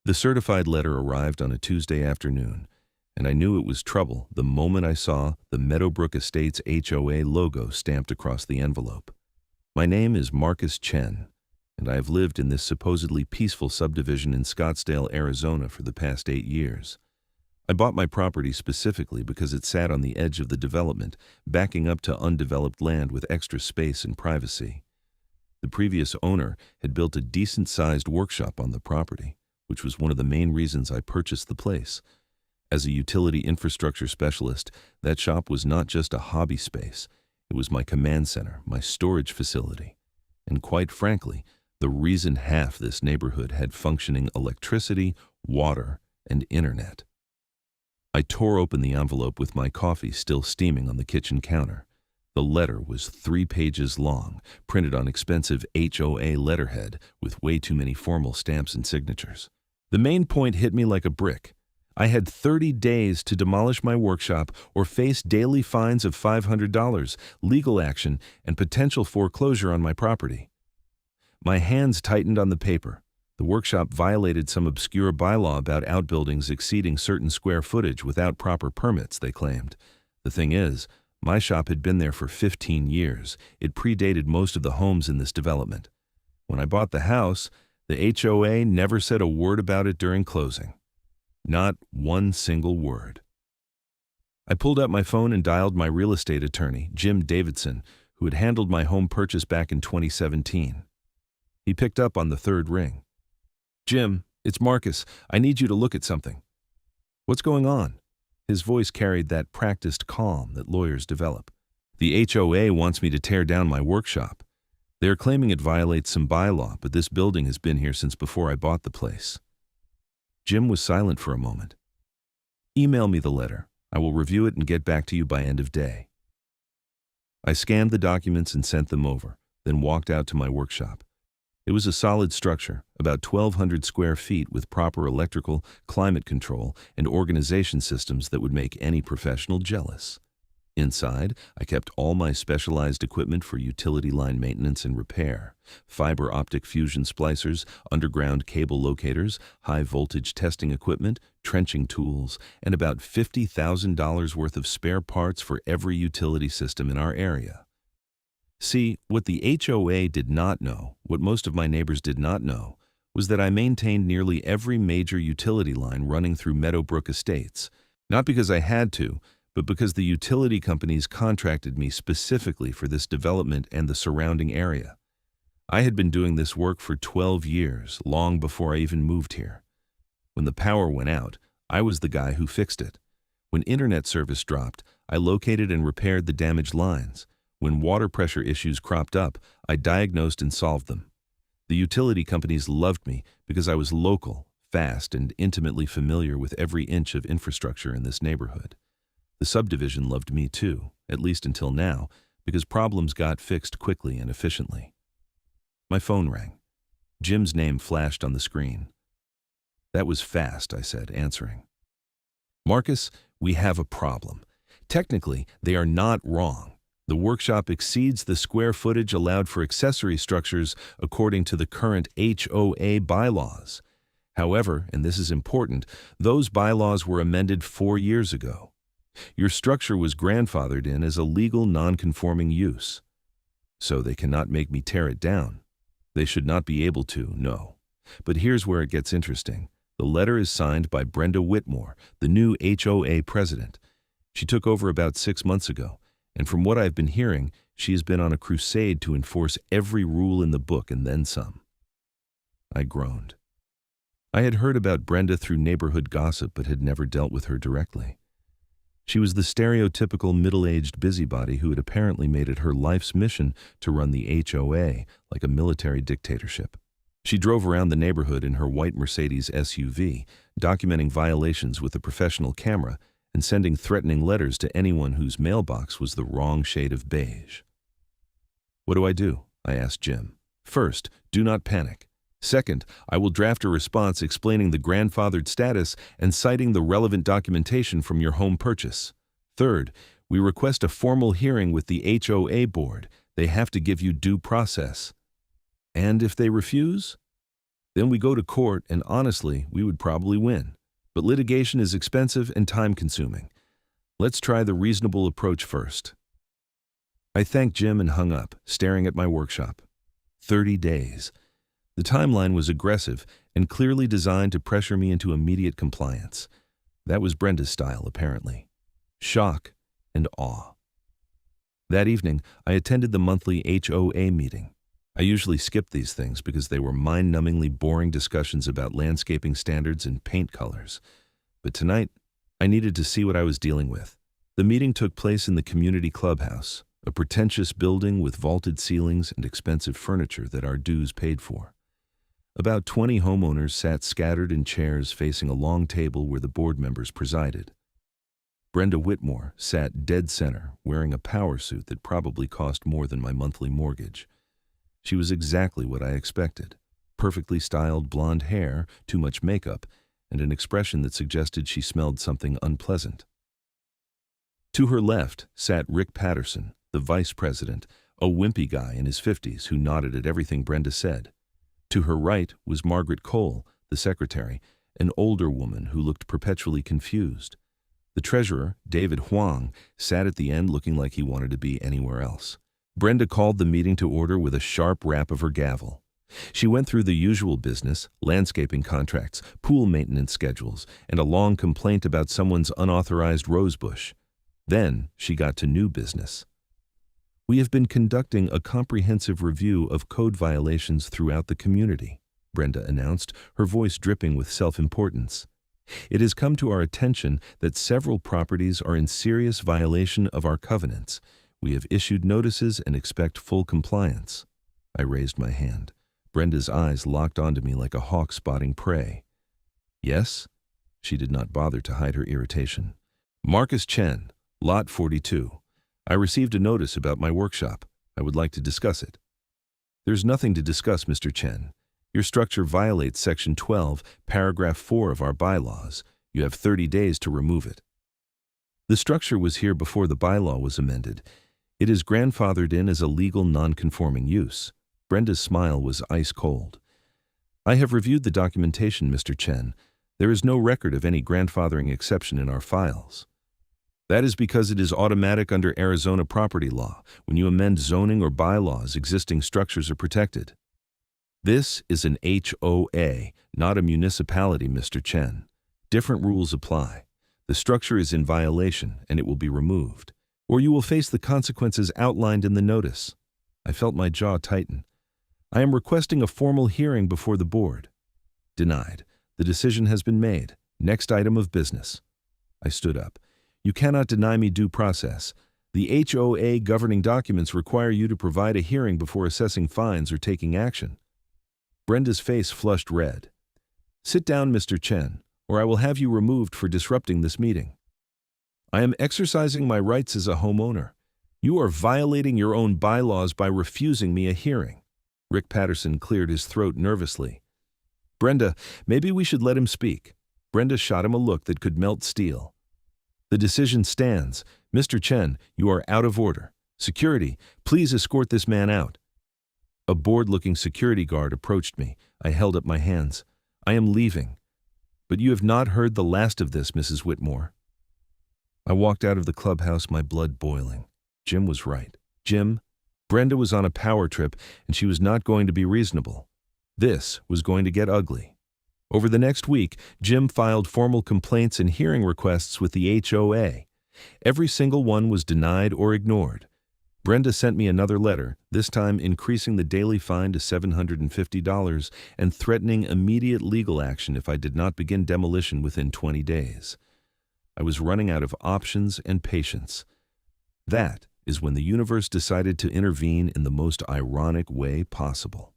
The certified letter arrived on a Tuesday afternoon, and I knew it was trouble the moment I saw the Meadowbrook Estates HOA logo stamped across the envelope. My name is Marcus Chen, and I have lived in this supposedly peaceful subdivision in Scottsdale, Arizona for the past 8 years. I bought my property specifically because it sat on the edge of the development, backing up to undeveloped land with extra space and privacy. The previous owner had built a decent-sized workshop on the property, which was one of the main reasons I purchased the place. As a utility infrastructure specialist, that shop was not just a hobby space. It was my command center, my storage facility, and quite frankly, the reason half this neighborhood had functioning electricity, water, and internet. I tore open the envelope with my coffee still steaming on the kitchen counter. The letter was 3 pages long, printed on expensive HOA letterhead with way too many formal stamps and signatures. The main point hit me like a brick. I had 30 days to demolish my workshop or face daily fines of $500, legal action, and potential foreclosure on my property. My hands tightened on the paper. The workshop violated some obscure bylaw about outbuildings exceeding certain square footage without proper permits, they claimed. The thing is, my shop had been there for 15 years. It predated most of the homes in this development. When I bought the house, the HOA never said a word about it during closing. Not one single word. I pulled out my phone and dialed my real estate attorney, Jim Davidson, who had handled my home purchase back in 2017. He picked up on the third ring. "Jim, it's Marcus. I need you to look at something." "What's going on?" His voice carried that practiced calm that lawyers develop. "The HOA wants me to tear down my workshop. They are claiming it violates some bylaw, but this building has been here since before I bought the place." Jim was silent for a moment. "Email me the letter. I will review it and get back to you by end of day." I scanned the documents and sent them over, then walked out to my workshop. It was a solid structure, about 1,200 square feet with proper electrical, climate control, and organization systems that would make any professional jealous. Inside, I kept all my specialized equipment for utility line maintenance and repair: fiber optic fusion splicers, underground cable locators, high voltage testing equipment, trenching tools, and about $50,000 worth of spare parts for every utility system in our area. See, what the HOA did not know, what most of my neighbors did not know, was that I maintained nearly every major utility line running through Meadowbrook Estates, not because I had to, but because the utility companies contracted me specifically for this development and the surrounding area. I had been doing this work for 12 years, long before I even moved here. When the power went out, I was the guy who fixed it. When internet service dropped, I located and repaired the damaged lines. When water pressure issues cropped up, I diagnosed and solved them. The utility companies loved me because I was local, fast, and intimately familiar with every inch of infrastructure in this neighborhood. The subdivision loved me too, at least until now, because problems got fixed quickly and efficiently. My phone rang. Jim's name flashed on the screen. "That was fast," I said, answering. "Marcus, we have a problem. Technically, they are not wrong. The workshop exceeds the square footage allowed for accessory structures according to the current HOA bylaws. However, and this is important, those bylaws were amended 4 years ago. Your structure was grandfathered in as a legal non-conforming use. So they cannot make me tear it down. They should not be able to, no. But here's where it gets interesting. The letter is signed by Brenda Whitmore, the new HOA president. She took over about 6 months ago. And from what I've been hearing, she has been on a crusade to enforce every rule in the book and then some." I groaned. I had heard about Brenda through neighborhood gossip but had never dealt with her directly. She was the stereotypical middle-aged busybody who had apparently made it her life's mission to run the HOA like a military dictatorship. She drove around the neighborhood in her white Mercedes SUV, documenting violations with a professional camera and sending threatening letters to anyone whose mailbox was the wrong shade of beige. "What do I do?" I asked Jim. "First, do not panic. Second, I will draft a response explaining the grandfathered status and citing the relevant documentation from your home purchase. Third, we request a formal hearing with the HOA board. They have to give you due process. And if they refuse?" Then we go to court, and honestly, we would probably win. But litigation is expensive and time-consuming. Let's try the reasonable approach first. I thanked Jim and hung up, staring at my workshop. 30 days. The timeline was aggressive and clearly designed to pressure me into immediate compliance. That was Brenda's style, apparently. Shock and awe. That evening, I attended the monthly HOA meeting. I usually skipped these things because they were mind-numbingly boring discussions about landscaping standards and paint colors. But tonight, I needed to see what I was dealing with. The meeting took place in the community clubhouse, a pretentious building with vaulted ceilings and expensive furniture that our dues paid for. About 20 homeowners sat scattered in chairs facing a long table where the board members presided. Brenda Whitmore sat dead center, wearing a power suit that probably cost more than my monthly mortgage. She was exactly what I expected. Perfectly styled blonde hair, too much makeup, and an expression that suggested she smelled something unpleasant. To her left sat Rick Patterson, the vice president, a wimpy guy in his 50s who nodded at everything Brenda said. To her right was Margaret Cole, the secretary, an older woman who looked perpetually confused. The treasurer, David Huang, sat at the end looking like he wanted to be anywhere else. Brenda called the meeting to order with a sharp rap of her gavel. She went through the usual business, landscaping contracts, pool maintenance schedules, and a long complaint about someone's unauthorized rosebush. Then she got to new business. We have been conducting a comprehensive review of code violations throughout the community, Brenda announced, her voice dripping with self-importance. It has come to our attention that several properties are in serious violation of our covenants. We have issued notices and expect full compliance. I raised my hand. Brenda's eyes locked onto me like a hawk spotting prey. Yes? She did not bother to hide her irritation. Marcus Chen, Lot 42. I received a notice about my workshop. I would like to discuss it. There's nothing to discuss, Mr. Chen. Your structure violates Section 12, Paragraph 4 of our bylaws. You have 30 days to remove it. The structure was here before the bylaw was amended. It is grandfathered in as a legal non-conforming use. Brenda's smile was ice cold. I have reviewed the documentation, Mr. Chen. There is no record of any grandfathering exception in our files. That is because it is automatic under Arizona property law. When you amend zoning or bylaws, existing structures are protected. This is an HOA, not a municipality, Mr. Chen. Different rules apply. The structure is in violation, and it will be removed. Or you will face the consequences outlined in the notice. I felt my jaw tighten. I am requesting a formal hearing before the board. Denied. The decision has been made. Next item of business. I stood up. You cannot deny me due process. The HOA governing documents require you to provide a hearing before assessing fines or taking action. Brenda's face flushed red. Sit down, Mr. Chen, or I will have you removed for disrupting this meeting. I am exercising my rights as a homeowner. You are violating your own bylaws by refusing me a hearing. Rick Patterson cleared his throat nervously. Brenda, maybe we should let him speak. Brenda shot him a look that could melt steel. The decision stands. Mr. Chen, you are out of order. Security, please escort this man out. A bored-looking security guard approached me. I held up my hands. I am leaving. But you have not heard the last of this, Mrs. Whitmore. I walked out of the clubhouse, my blood boiling. Jim was right. Brenda was on a power trip, and she was not going to be reasonable. This was going to get ugly. Over the next week, Jim filed formal complaints and hearing requests with the HOA. Every single one was denied or ignored. Brenda sent me another letter, this time increasing the daily fine to $750 and threatening immediate legal action if I did not begin demolition within 20 days. I was running out of options and patience. That is when the universe decided to intervene in the most ironic way possible.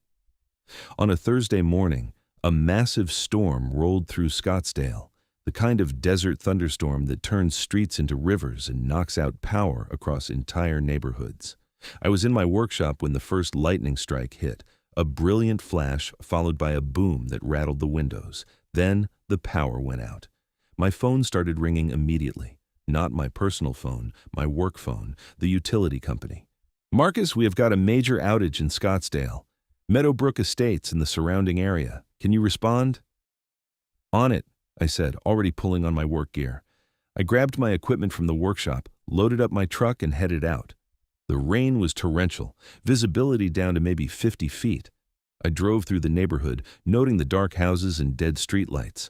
On a Thursday morning, a massive storm rolled through Scottsdale, the kind of desert thunderstorm that turns streets into rivers and knocks out power across entire neighborhoods. I was in my workshop when the first lightning strike hit, a brilliant flash followed by a boom that rattled the windows. Then the power went out. My phone started ringing immediately. Not my personal phone, my work phone, the utility company. Marcus, we have got a major outage in Scottsdale. Meadowbrook Estates and the surrounding area. Can you respond? On it, I said, already pulling on my work gear. I grabbed my equipment from the workshop, loaded up my truck, and headed out. The rain was torrential, visibility down to maybe 50 feet. I drove through the neighborhood, noting the dark houses and dead streetlights.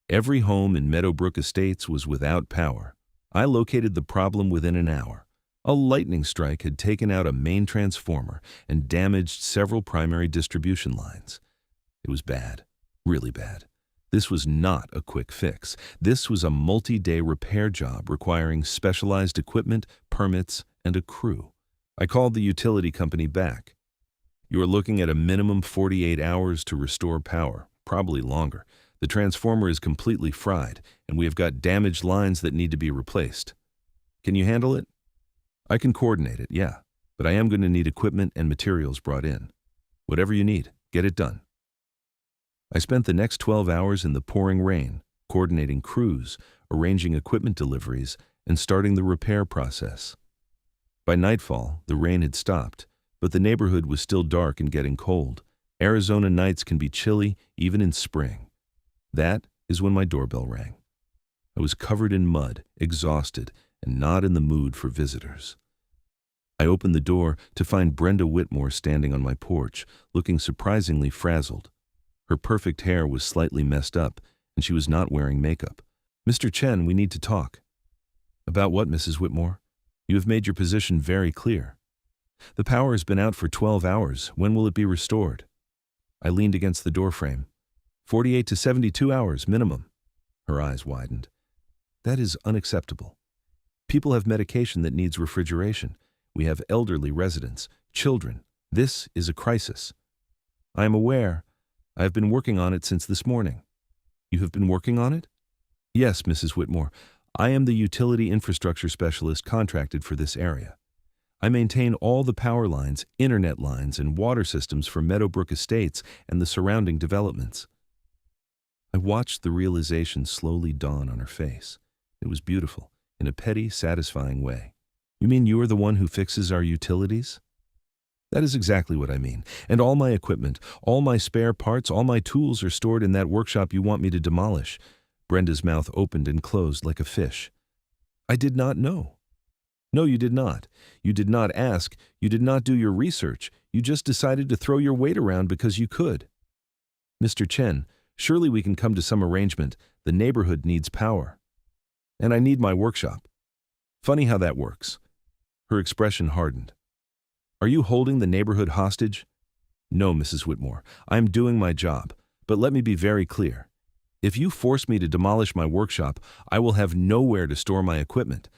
Every home in Meadowbrook Estates was without power. I located the problem within an hour. A lightning strike had taken out a main transformer and damaged several primary distribution lines. It was bad, really bad. This was not a quick fix. This was a multi-day repair job requiring specialized equipment, permits, and a crew. I called the utility company back. You are looking at a minimum 48 hours to restore power, probably longer. The transformer is completely fried, and we have got damaged lines that need to be replaced. Can you handle it? I can coordinate it, yeah, but I am going to need equipment and materials brought in. Whatever you need, get it done. I spent the next 12 hours in the pouring rain, coordinating crews, arranging equipment deliveries, and starting the repair process. By nightfall, the rain had stopped, but the neighborhood was still dark and getting cold. Arizona nights can be chilly, even in spring. That is when my doorbell rang. I was covered in mud, exhausted, and not in the mood for visitors. I opened the door to find Brenda Whitmore standing on my porch, looking surprisingly frazzled. Her perfect hair was slightly messed up, and she was not wearing makeup. Mr. Chen, we need to talk. About what, Mrs. Whitmore? You have made your position very clear. The power has been out for 12 hours. When will it be restored? I leaned against the doorframe. 48 to 72 hours, minimum. Her eyes widened. That is unacceptable. People have medication that needs refrigeration. We have elderly residents, children. This is a crisis. I am aware. I have been working on it since this morning. You have been working on it? Yes, Mrs. Whitmore. I am the utility infrastructure specialist contracted for this area. I maintain all the power lines, internet lines, and water systems for Meadowbrook Estates and the surrounding developments. I watched the realization slowly dawn on her face. It was beautiful, in a petty, satisfying way. You mean you are the one who fixes our utilities? That is exactly what I mean. And all my equipment, all my spare parts, all my tools are stored in that workshop you want me to demolish. Brenda's mouth opened and closed like a fish. I did not know. No, you did not. You did not ask. You did not do your research. You just decided to throw your weight around because you could. Mr. Chen, surely we can come to some arrangement. The neighborhood needs power. And I need my workshop. Funny how that works. Her expression hardened. Are you holding the neighborhood hostage? No, Mrs. Whitmore. I am doing my job. But let me be very clear. If you force me to demolish my workshop, I will have nowhere to store my equipment.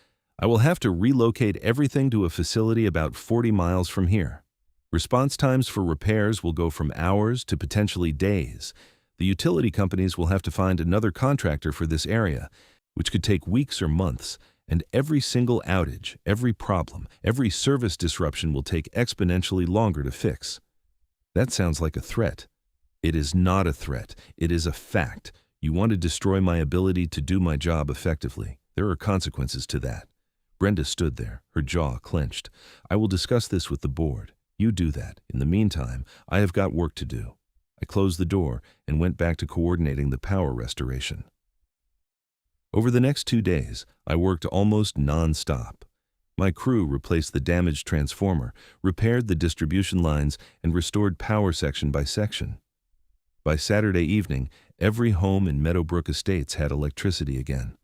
I will have to relocate everything to a facility about 40 miles from here. Response times for repairs will go from hours to potentially days. The utility companies will have to find another contractor for this area, which could take weeks or months. And every single outage, every problem, every service disruption will take exponentially longer to fix. That sounds like a threat. It is not a threat. It is a fact. You want to destroy my ability to do my job effectively. There are consequences to that. Brenda stood there, her jaw clenched. I will discuss this with the board. You do that. In the meantime, I have got work to do. I closed the door and went back to coordinating the power restoration. Over the next 2 days, I worked almost non-stop. My crew replaced the damaged transformer, repaired the distribution lines, and restored power section by section. By Saturday evening, every home in Meadowbrook Estates had electricity again.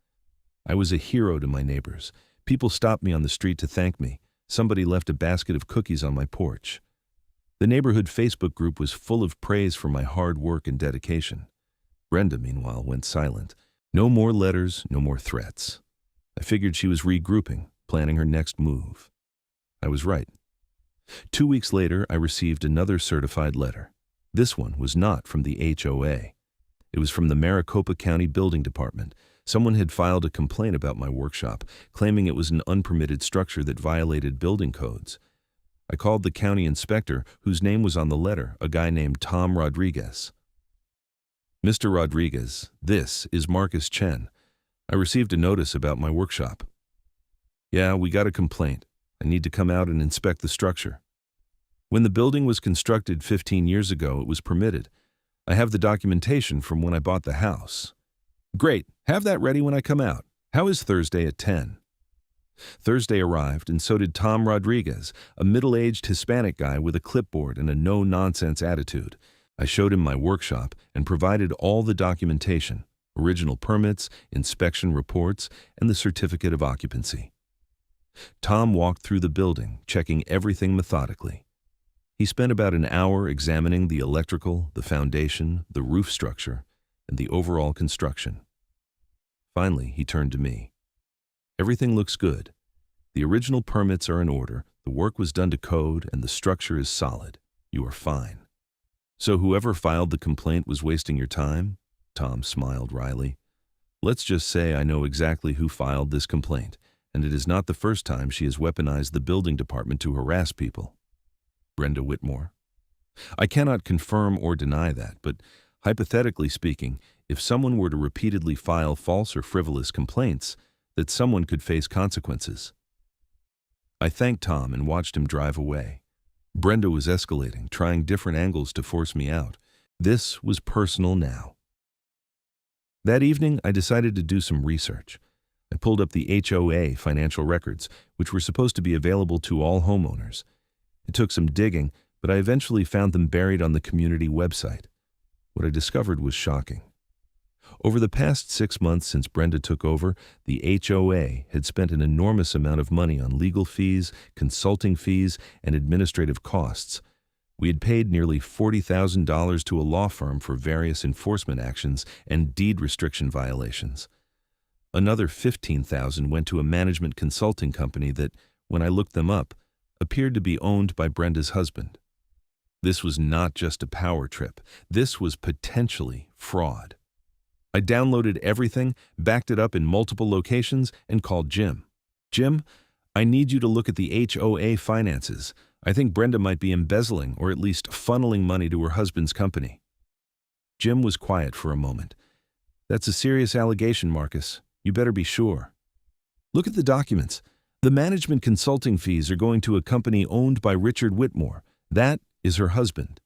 I was a hero to my neighbors. People stopped me on the street to thank me. Somebody left a basket of cookies on my porch. The neighborhood Facebook group was full of praise for my hard work and dedication. Brenda, meanwhile, went silent. No more letters, no more threats. I figured she was regrouping, planning her next move. I was right. 2 weeks later, I received another certified letter. This one was not from the HOA. It was from the Maricopa County Building Department. Someone had filed a complaint about my workshop, claiming it was an unpermitted structure that violated building codes. I called the county inspector, whose name was on the letter, a guy named Tom Rodriguez. Mr. Rodriguez, this is Marcus Chen. I received a notice about my workshop. Yeah, we got a complaint. I need to come out and inspect the structure. When the building was constructed 15 years ago, it was permitted. I have the documentation from when I bought the house. Great, have that ready when I come out. How is Thursday at 10? Thursday arrived, and so did Tom Rodriguez, a middle-aged Hispanic guy with a clipboard and a no-nonsense attitude. I showed him my workshop and provided all the documentation, original permits, inspection reports, and the certificate of occupancy. Tom walked through the building, checking everything methodically. He spent about an hour examining the electrical, the foundation, the roof structure, and the overall construction. Finally, he turned to me. Everything looks good. The original permits are in order, the work was done to code, and the structure is solid. You are fine. So whoever filed the complaint was wasting your time? Tom smiled wryly. Let's just say I know exactly who filed this complaint, and it is not the first time she has weaponized the building department to harass people. Brenda Whitmore. I cannot confirm or deny that, but hypothetically speaking, if someone were to repeatedly file false or frivolous complaints, that someone could face consequences. I thanked Tom and watched him drive away. Brenda was escalating, trying different angles to force me out. This was personal now. That evening, I decided to do some research. I pulled up the HOA financial records, which were supposed to be available to all homeowners. It took some digging, but I eventually found them buried on the community website. What I discovered was shocking. Over the past 6 months since Brenda took over, the HOA had spent an enormous amount of money on legal fees, consulting fees, and administrative costs. We had paid nearly $40,000 to a law firm for various enforcement actions and deed restriction violations. Another $15,000 went to a management consulting company that, when I looked them up, appeared to be owned by Brenda's husband. This was not just a power trip. This was potentially fraud. I downloaded everything, backed it up in multiple locations, and called Jim. Jim, I need you to look at the HOA finances. I think Brenda might be embezzling or at least funneling money to her husband's company. Jim was quiet for a moment. That's a serious allegation, Marcus. You better be sure. Look at the documents. The management consulting fees are going to a company owned by Richard Whitmore. That is her husband.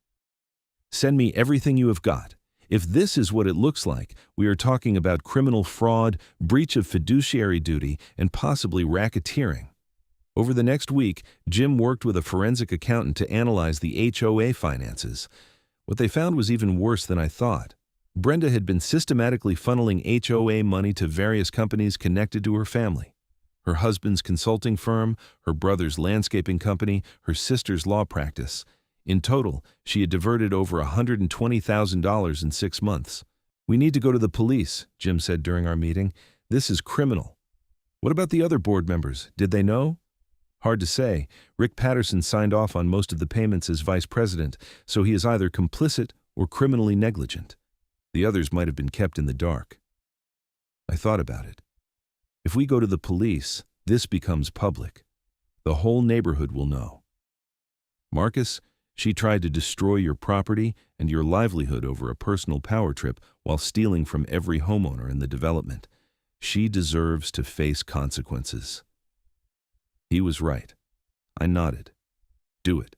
Send me everything you have got. If this is what it looks like, we are talking about criminal fraud, breach of fiduciary duty, and possibly racketeering. Over the next week, Jim worked with a forensic accountant to analyze the HOA finances. What they found was even worse than I thought. Brenda had been systematically funneling HOA money to various companies connected to her family. Her husband's consulting firm, her brother's landscaping company, her sister's law practice. In total, she had diverted over $120,000 in 6 months. We need to go to the police, Jim said during our meeting. This is criminal. What about the other board members? Did they know? Hard to say. Rick Patterson signed off on most of the payments as vice president, so he is either complicit or criminally negligent. The others might have been kept in the dark. I thought about it. If we go to the police, this becomes public. The whole neighborhood will know. Marcus, she tried to destroy your property and your livelihood over a personal power trip while stealing from every homeowner in the development. She deserves to face consequences. He was right. I nodded. Do it.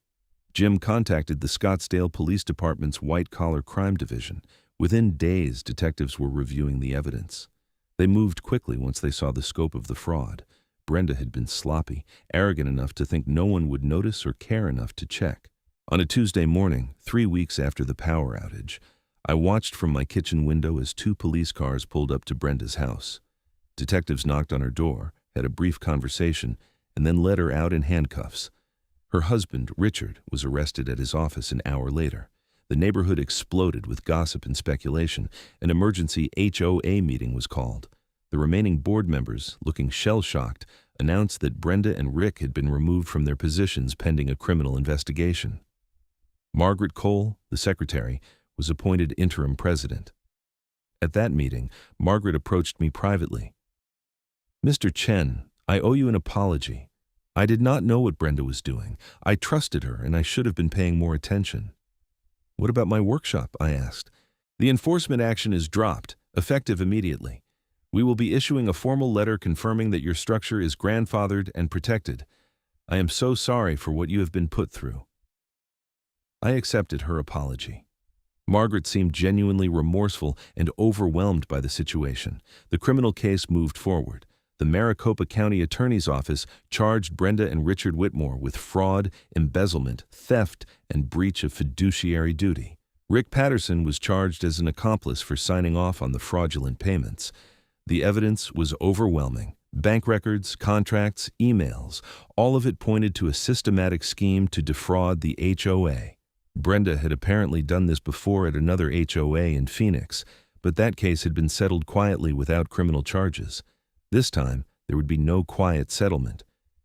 Jim contacted the Scottsdale Police Department's white-collar crime division. Within days, detectives were reviewing the evidence. They moved quickly once they saw the scope of the fraud. Brenda had been sloppy, arrogant enough to think no one would notice or care enough to check. On a Tuesday morning, 3 weeks after the power outage, I watched from my kitchen window as 2 police cars pulled up to Brenda's house. Detectives knocked on her door, had a brief conversation, and then led her out in handcuffs. Her husband, Richard, was arrested at his office an hour later. The neighborhood exploded with gossip and speculation. An emergency HOA meeting was called. The remaining board members, looking shell-shocked, announced that Brenda and Rick had been removed from their positions pending a criminal investigation. Margaret Cole, the secretary, was appointed interim president. At that meeting, Margaret approached me privately. Mr. Chen, I owe you an apology. I did not know what Brenda was doing. I trusted her, and I should have been paying more attention. What about my workshop? I asked. The enforcement action is dropped, effective immediately. We will be issuing a formal letter confirming that your structure is grandfathered and protected. I am so sorry for what you have been put through. I accepted her apology. Margaret seemed genuinely remorseful and overwhelmed by the situation. The criminal case moved forward. The Maricopa County Attorney's Office charged Brenda and Richard Whitmore with fraud, embezzlement, theft, and breach of fiduciary duty. Rick Patterson was charged as an accomplice for signing off on the fraudulent payments. The evidence was overwhelming. Bank records, contracts, emails, all of it pointed to a systematic scheme to defraud the HOA. Brenda had apparently done this before at another HOA in Phoenix, but that case had been settled quietly without criminal charges. This time, there would be no quiet settlement.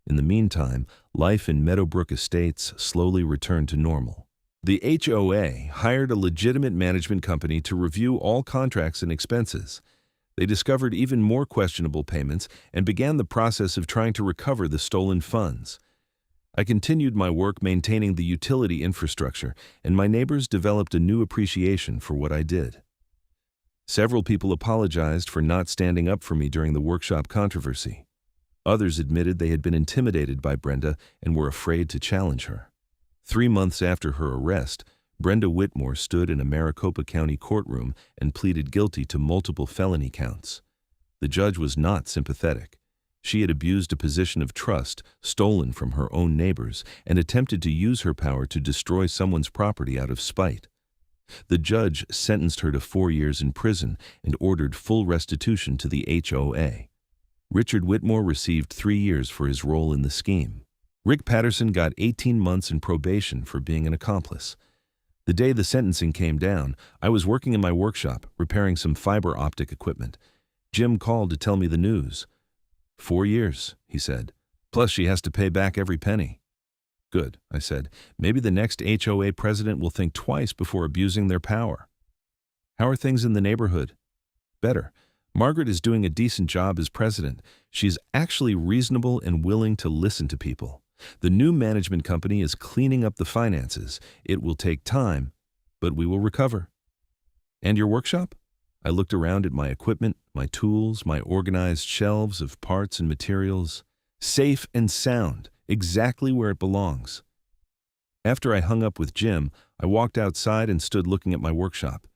In the meantime, life in Meadowbrook Estates slowly returned to normal. The HOA hired a legitimate management company to review all contracts and expenses. They discovered even more questionable payments and began the process of trying to recover the stolen funds. I continued my work maintaining the utility infrastructure, and my neighbors developed a new appreciation for what I did. Several people apologized for not standing up for me during the workshop controversy. Others admitted they had been intimidated by Brenda and were afraid to challenge her. 3 months after her arrest, Brenda Whitmore stood in a Maricopa County courtroom and pleaded guilty to multiple felony counts. The judge was not sympathetic. She had abused a position of trust, stolen from her own neighbors, and attempted to use her power to destroy someone's property out of spite. The judge sentenced her to 4 years in prison and ordered full restitution to the HOA. Richard Whitmore received 3 years for his role in the scheme. Rick Patterson got 18 months in probation for being an accomplice. The day the sentencing came down, I was working in my workshop, repairing some fiber optic equipment. Jim called to tell me the news. 4 years, he said. Plus she has to pay back every penny. Good, I said. Maybe the next HOA president will think twice before abusing their power. How are things in the neighborhood? Better. Margaret is doing a decent job as president. She's actually reasonable and willing to listen to people. The new management company is cleaning up the finances. It will take time, but we will recover. And your workshop? I looked around at my equipment, my tools, my organized shelves of parts and materials. Safe and sound, exactly where it belongs. After I hung up with Jim, I walked outside and stood looking at my workshop.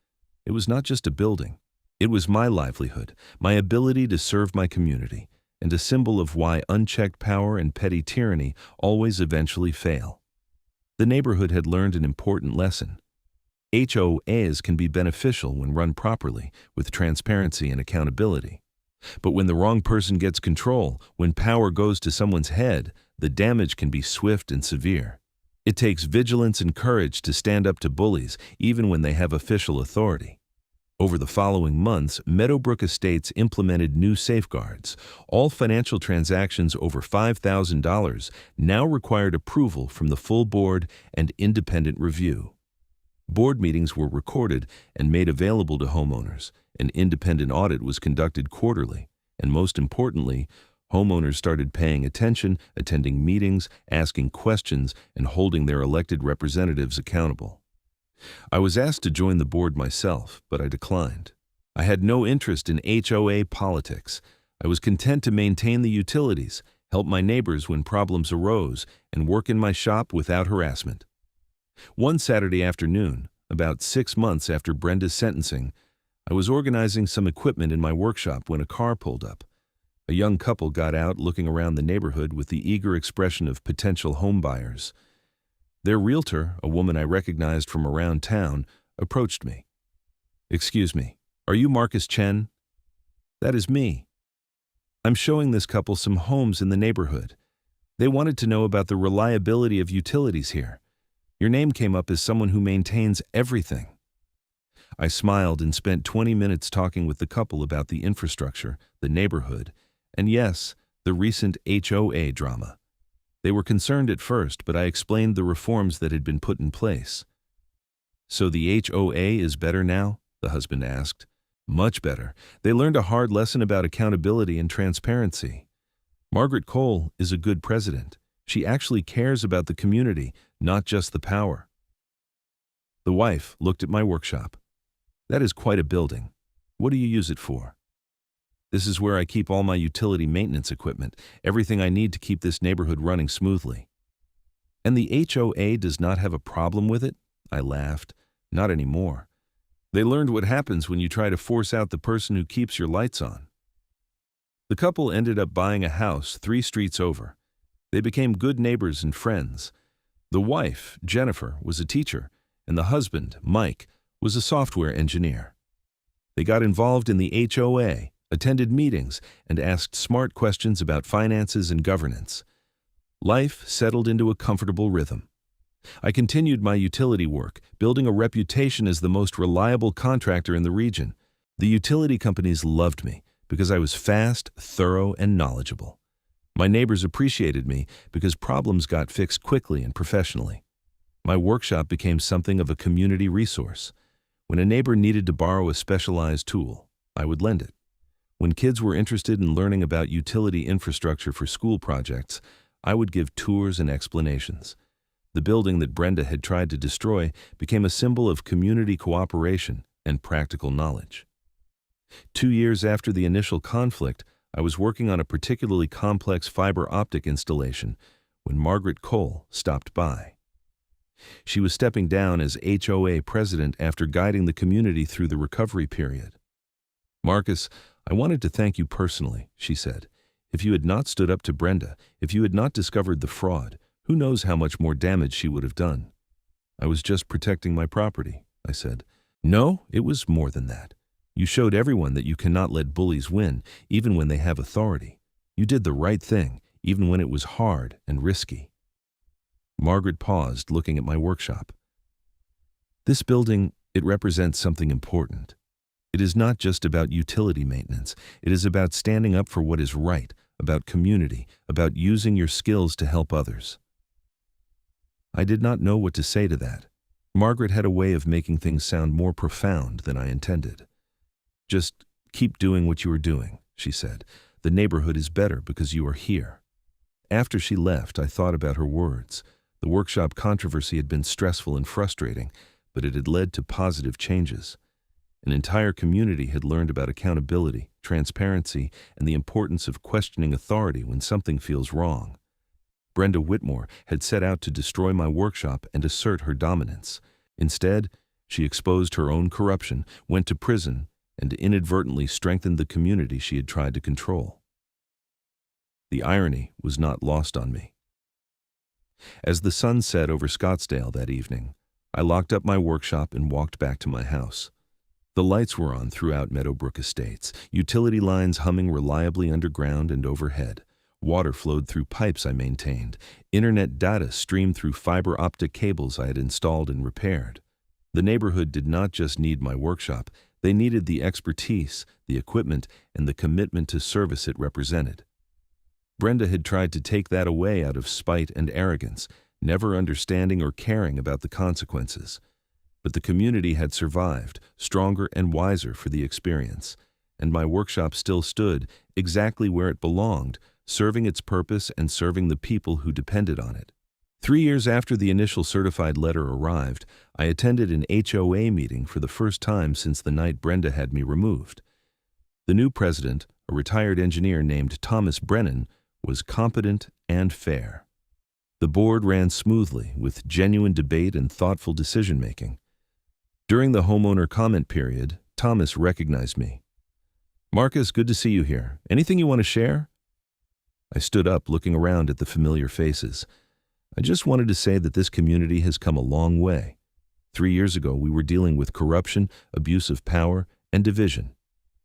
It was not just a building. It was my livelihood, my ability to serve my community, and a symbol of why unchecked power and petty tyranny always eventually fail. The neighborhood had learned an important lesson. HOAs can be beneficial when run properly, with transparency and accountability. But when the wrong person gets control, when power goes to someone's head, the damage can be swift and severe. It takes vigilance and courage to stand up to bullies, even when they have official authority. Over the following months, Meadowbrook Estates implemented new safeguards. All financial transactions over $5,000 now required approval from the full board and independent review. Board meetings were recorded and made available to homeowners. An independent audit was conducted quarterly, and most importantly, homeowners started paying attention, attending meetings, asking questions, and holding their elected representatives accountable. I was asked to join the board myself, but I declined. I had no interest in HOA politics. I was content to maintain the utilities, help my neighbors when problems arose, and work in my shop without harassment. One Saturday afternoon, about 6 months after Brenda's sentencing, I was organizing some equipment in my workshop when a car pulled up. A young couple got out looking around the neighborhood with the eager expression of potential home buyers. Their realtor, a woman I recognized from around town, approached me. "Excuse me, are you Marcus Chen?" "That is me. I'm showing this couple some homes in the neighborhood. They wanted to know about the reliability of utilities here. Your name came up as someone who maintains everything." I smiled and spent 20 minutes talking with the couple about the infrastructure, the neighborhood, and yes, the recent HOA drama. They were concerned at first, but I explained the reforms that had been put in place. "So the HOA is better now?" the husband asked. "Much better. They learned a hard lesson about accountability and transparency. Margaret Cole is a good president. She actually cares about the community, not just the power." The wife looked at my workshop. "That is quite a building. What do you use it for?" "This is where I keep all my utility maintenance equipment, everything I need to keep this neighborhood running smoothly." "And the HOA does not have a problem with it?" I laughed. Not anymore. They learned what happens when you try to force out the person who keeps your lights on. The couple ended up buying a house 3 streets over. They became good neighbors and friends. The wife, Jennifer, was a teacher, and the husband, Mike, was a software engineer. They got involved in the HOA, attended meetings, and asked smart questions about finances and governance. Life settled into a comfortable rhythm. I continued my utility work, building a reputation as the most reliable contractor in the region. The utility companies loved me because I was fast, thorough, and knowledgeable. My neighbors appreciated me because problems got fixed quickly and professionally. My workshop became something of a community resource. When a neighbor needed to borrow a specialized tool, I would lend it. When kids were interested in learning about utility infrastructure for school projects, I would give tours and explanations. The building that Brenda had tried to destroy became a symbol of community cooperation and practical knowledge. 2 years after the initial conflict, I was working on a particularly complex fiber optic installation when Margaret Cole stopped by. She was stepping down as HOA president after guiding the community through the recovery period. "Marcus, I wanted to thank you personally," she said. "If you had not stood up to Brenda, if you had not discovered the fraud, who knows how much more damage she would have done." "I was just protecting my property," I said. "No, it was more than that. You showed everyone that you cannot let bullies win, even when they have authority. You did the right thing, even when it was hard and risky." Margaret paused, looking at my workshop. "This building, it represents something important. It is not just about utility maintenance. It is about standing up for what is right, about community, about using your skills to help others." I did not know what to say to that. Margaret had a way of making things sound more profound than I intended. "Just keep doing what you are doing," she said. "The neighborhood is better because you are here." After she left, I thought about her words. The workshop controversy had been stressful and frustrating, but it had led to positive changes. An entire community had learned about accountability, transparency, and the importance of questioning authority when something feels wrong. Brenda Whitmore had set out to destroy my workshop and assert her dominance. Instead, she exposed her own corruption, went to prison, and inadvertently strengthened the community she had tried to control. The irony was not lost on me. As the sun set over Scottsdale that evening, I locked up my workshop and walked back to my house. The lights were on throughout Meadowbrook Estates, utility lines humming reliably underground and overhead. Water flowed through pipes I maintained. Internet data streamed through fiber optic cables I had installed and repaired. The neighborhood did not just need my workshop. They needed the expertise, the equipment, and the commitment to service it represented. Brenda had tried to take that away out of spite and arrogance, never understanding or caring about the consequences. But the community had survived, stronger and wiser for the experience, and my workshop still stood exactly where it belonged, serving its purpose and serving the people who depended on it. 3 years after the initial certified letter arrived, I attended an HOA meeting for the first time since the night Brenda had me removed. The new president, a retired engineer named Thomas Brennan, was competent and fair. The board ran smoothly, with genuine debate and thoughtful decision-making. During the homeowner comment period, Thomas recognized me. "Marcus, good to see you here. Anything you want to share?" I stood up, looking around at the familiar faces. "I just wanted to say that this community has come a long way. 3 years ago, we were dealing with corruption, abuse of power, and division.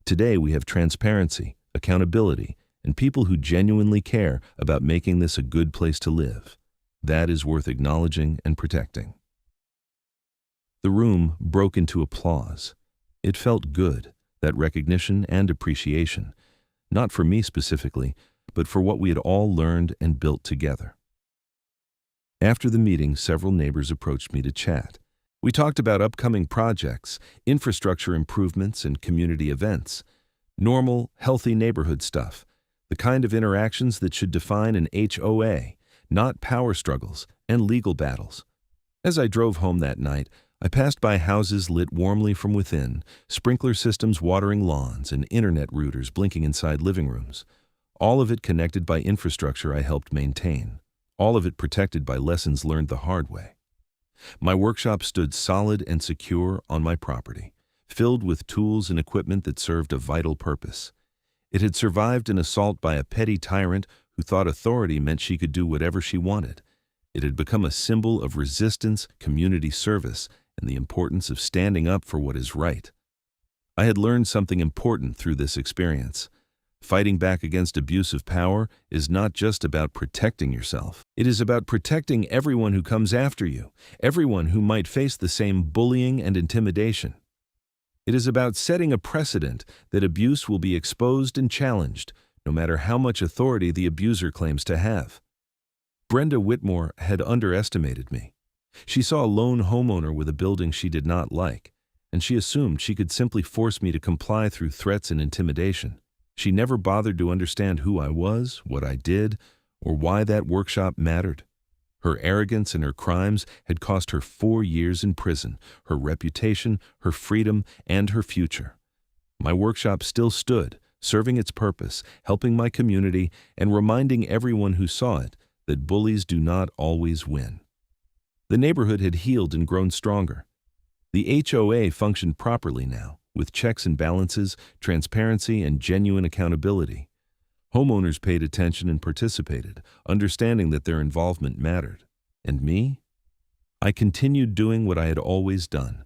Today, we have transparency, accountability, and people who genuinely care about making this a good place to live. That is worth acknowledging and protecting." The room broke into applause. It felt good, that recognition and appreciation, not for me specifically, but for what we had all learned and built together. After the meeting, several neighbors approached me to chat. We talked about upcoming projects, infrastructure improvements, and community events. Normal, healthy neighborhood stuff, the kind of interactions that should define an HOA, not power struggles and legal battles. As I drove home that night, I passed by houses lit warmly from within, sprinkler systems watering lawns, and internet routers blinking inside living rooms. All of it connected by infrastructure I helped maintain. All of it protected by lessons learned the hard way. My workshop stood solid and secure on my property, filled with tools and equipment that served a vital purpose. It had survived an assault by a petty tyrant who thought authority meant she could do whatever she wanted. It had become a symbol of resistance, community service, and the importance of standing up for what is right. I had learned something important through this experience. Fighting back against abuse of power is not just about protecting yourself. It is about protecting everyone who comes after you, everyone who might face the same bullying and intimidation. It is about setting a precedent that abuse will be exposed and challenged, no matter how much authority the abuser claims to have. Brenda Whitmore had underestimated me. She saw a lone homeowner with a building she did not like, and she assumed she could simply force me to comply through threats and intimidation. She never bothered to understand who I was, what I did, or why that workshop mattered. Her arrogance and her crimes had cost her 4 years in prison, her reputation, her freedom, and her future. My workshop still stood, serving its purpose, helping my community, and reminding everyone who saw it that bullies do not always win. The neighborhood had healed and grown stronger. The HOA functioned properly now, with checks and balances, transparency, and genuine accountability. Homeowners paid attention and participated, understanding that their involvement mattered. And me? I continued doing what I had always done,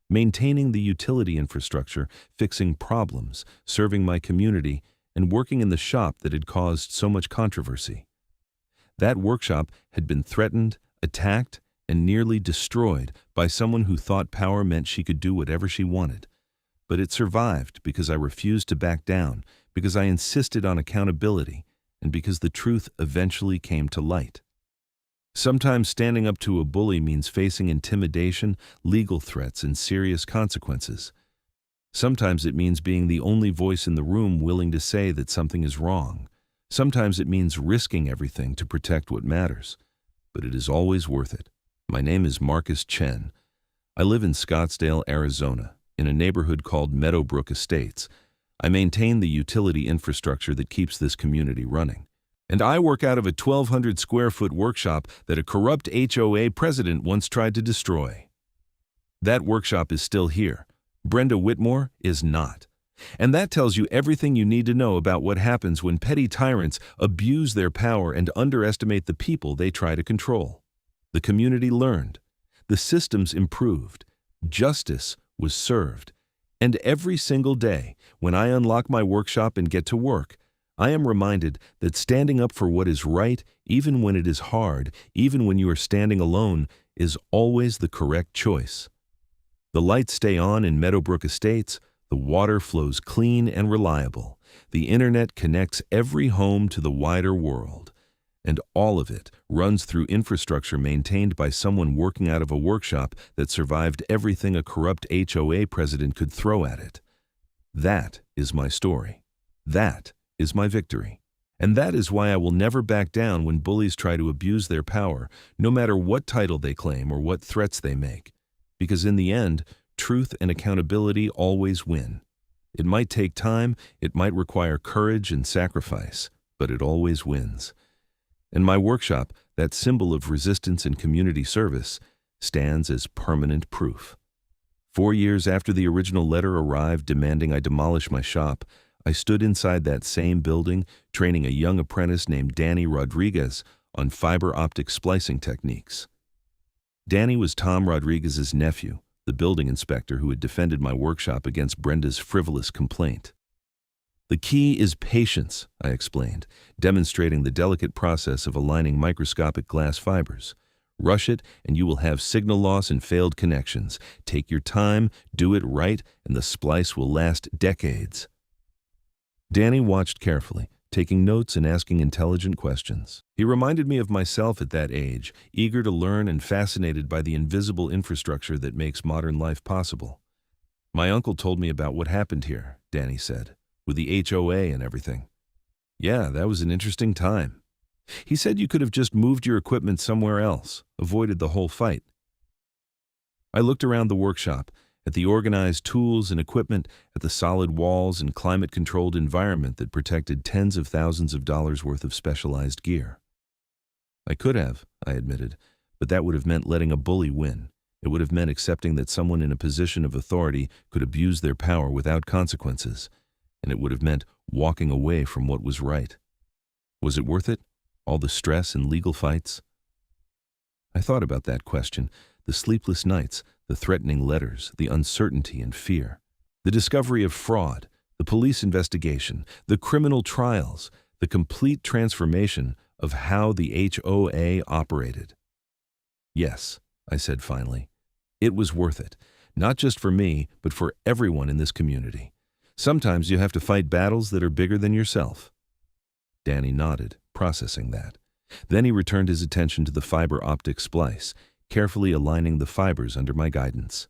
maintaining the utility infrastructure, fixing problems, serving my community, and working in the shop that had caused so much controversy. That workshop had been threatened, attacked, and nearly destroyed by someone who thought power meant she could do whatever she wanted. But it survived because I refused to back down, because I insisted on accountability, and because the truth eventually came to light. Sometimes standing up to a bully means facing intimidation, legal threats, and serious consequences. Sometimes it means being the only voice in the room willing to say that something is wrong. Sometimes it means risking everything to protect what matters. But it is always worth it. My name is Marcus Chen. I live in Scottsdale, Arizona, in a neighborhood called Meadowbrook Estates. I maintain the utility infrastructure that keeps this community running. And I work out of a 1,200 square foot workshop that a corrupt HOA president once tried to destroy. That workshop is still here. Brenda Whitmore is not. And that tells you everything you need to know about what happens when petty tyrants abuse their power and underestimate the people they try to control. The community learned. The systems improved. Justice was served. And every single day, when I unlock my workshop and get to work, I am reminded that standing up for what is right, even when it is hard, even when you are standing alone, is always the correct choice. The lights stay on in Meadowbrook Estates, the water flows clean and reliable, the internet connects every home to the wider world, and all of it runs through infrastructure maintained by someone working out of a workshop that survived everything a corrupt HOA president could throw at it. That is my story. That is my victory. And that is why I will never back down when bullies try to abuse their power, no matter what title they claim or what threats they make. Because in the end, truth and accountability always win. It might take time, it might require courage and sacrifice, but it always wins. And my workshop, that symbol of resistance and community service, stands as permanent proof. 4 years after the original letter arrived demanding I demolish my shop, I stood inside that same building, training a young apprentice named Danny Rodriguez on fiber optic splicing techniques. Danny was Tom Rodriguez's nephew, the building inspector who had defended my workshop against Brenda's frivolous complaint. The key is patience, I explained, demonstrating the delicate process of aligning microscopic glass fibers. Rush it, and you will have signal loss and failed connections. Take your time, do it right, and the splice will last decades. Danny watched carefully, taking notes and asking intelligent questions. He reminded me of myself at that age, eager to learn and fascinated by the invisible infrastructure that makes modern life possible. My uncle told me about what happened here, Danny said, with the HOA and everything. Yeah, that was an interesting time. He said you could have just moved your equipment somewhere else, avoided the whole fight. I looked around the workshop, at the organized tools and equipment, at the solid walls and climate-controlled environment that protected tens of thousands of dollars worth of specialized gear. I could have, I admitted, But that would have meant letting a bully win. It would have meant accepting that someone in a position of authority could abuse their power without consequences. And it would have meant walking away from what was right. Was it worth it? All the stress and legal fights? I thought about that question, the sleepless nights, the threatening letters, the uncertainty and fear, the discovery of fraud, the police investigation, the criminal trials, the complete transformation of how the HOA operated. Yes, I said finally. It was worth it, not just for me, but for everyone in this community. Sometimes you have to fight battles that are bigger than yourself. Danny nodded, processing that. Then he returned his attention to the fiber optic splice, carefully aligning the fibers under my guidance.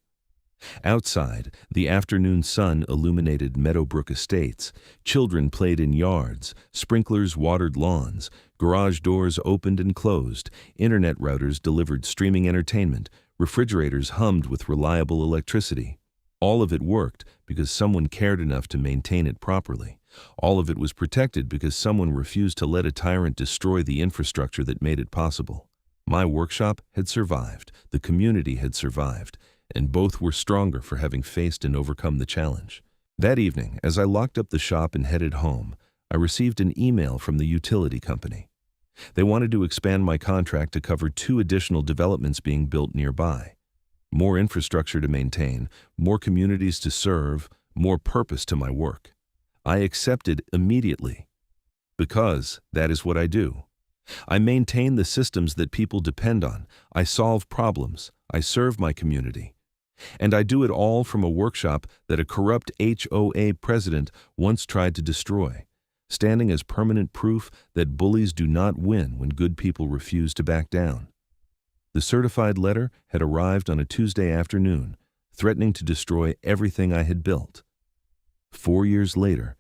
Outside, the afternoon sun illuminated Meadowbrook Estates. Children played in yards, sprinklers watered lawns, garage doors opened and closed, internet routers delivered streaming entertainment, refrigerators hummed with reliable electricity. All of it worked because someone cared enough to maintain it properly. All of it was protected because someone refused to let a tyrant destroy the infrastructure that made it possible. My workshop had survived, the community had survived, and both were stronger for having faced and overcome the challenge. That evening, as I locked up the shop and headed home, I received an email from the utility company. They wanted to expand my contract to cover 2 additional developments being built nearby. More infrastructure to maintain, more communities to serve, more purpose to my work. I accepted immediately, because that is what I do. I maintain the systems that people depend on. I solve problems. I serve my community. And I do it all from a workshop that a corrupt HOA president once tried to destroy, standing as permanent proof that bullies do not win when good people refuse to back down. The certified letter had arrived on a Tuesday afternoon, threatening to destroy everything I had built. 4 years later,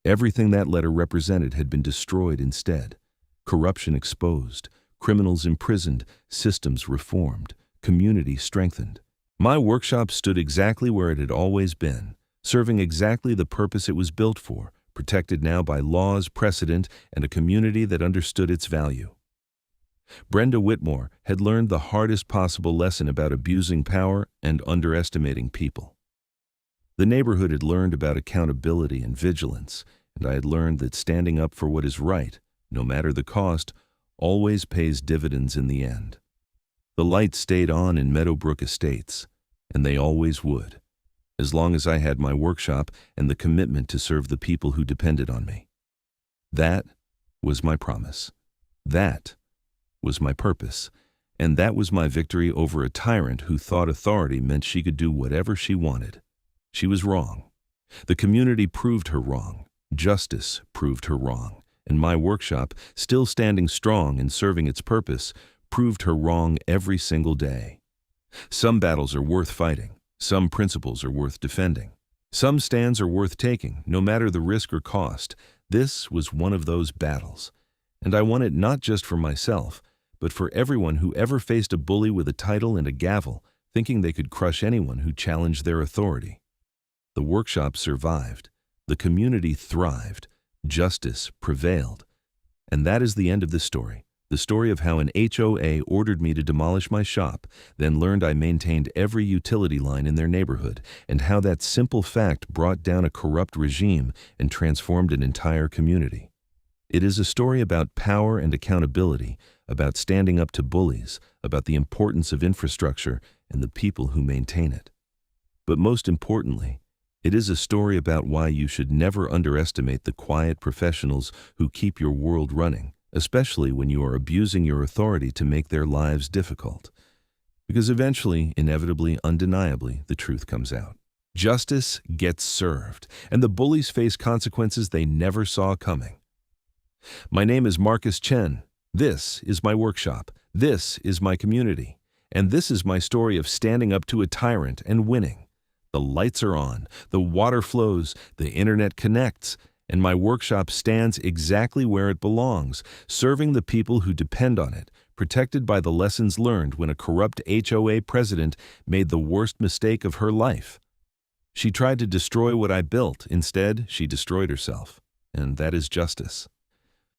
everything that letter represented had been destroyed instead. Corruption exposed, criminals imprisoned, systems reformed, community strengthened. My workshop stood exactly where it had always been, serving exactly the purpose it was built for, protected now by laws, precedent, and a community that understood its value. Brenda Whitmore had learned the hardest possible lesson about abusing power and underestimating people. The neighborhood had learned about accountability and vigilance, and I had learned that standing up for what is right, no matter the cost, always pays dividends in the end. The lights stayed on in Meadowbrook Estates, and they always would, as long as I had my workshop and the commitment to serve the people who depended on me. That was my promise. That was my purpose, and that was my victory over a tyrant who thought authority meant she could do whatever she wanted. She was wrong. The community proved her wrong. Justice proved her wrong. And my workshop, still standing strong and serving its purpose, proved her wrong every single day. Some battles are worth fighting. Some principles are worth defending. Some stands are worth taking, no matter the risk or cost. This was one of those battles. And I won it not just for myself, but for everyone who ever faced a bully with a title and a gavel, thinking they could crush anyone who challenged their authority. The workshop survived. The community thrived. Justice prevailed. And that is the end of this story. The story of how an HOA ordered me to demolish my shop, then learned I maintained every utility line in their neighborhood, and how that simple fact brought down a corrupt regime and transformed an entire community. It is a story about power and accountability, about standing up to bullies, about the importance of infrastructure and the people who maintain it. But most importantly, it is a story about why you should never underestimate the quiet professionals who keep your world running, especially when you are abusing your authority to make their lives difficult. Because eventually, inevitably, undeniably, the truth comes out. Justice gets served, and the bullies face consequences they never saw coming. My name is Marcus Chen. This is my workshop. This is my community. And this is my story of standing up to a tyrant and winning. The lights are on, the water flows, the internet connects, and my workshop stands exactly where it belongs, serving the people who depend on it, protected by the lessons learned when a corrupt HOA president made the worst mistake of her life. She tried to destroy what I built. Instead, she destroyed herself. And that is justice.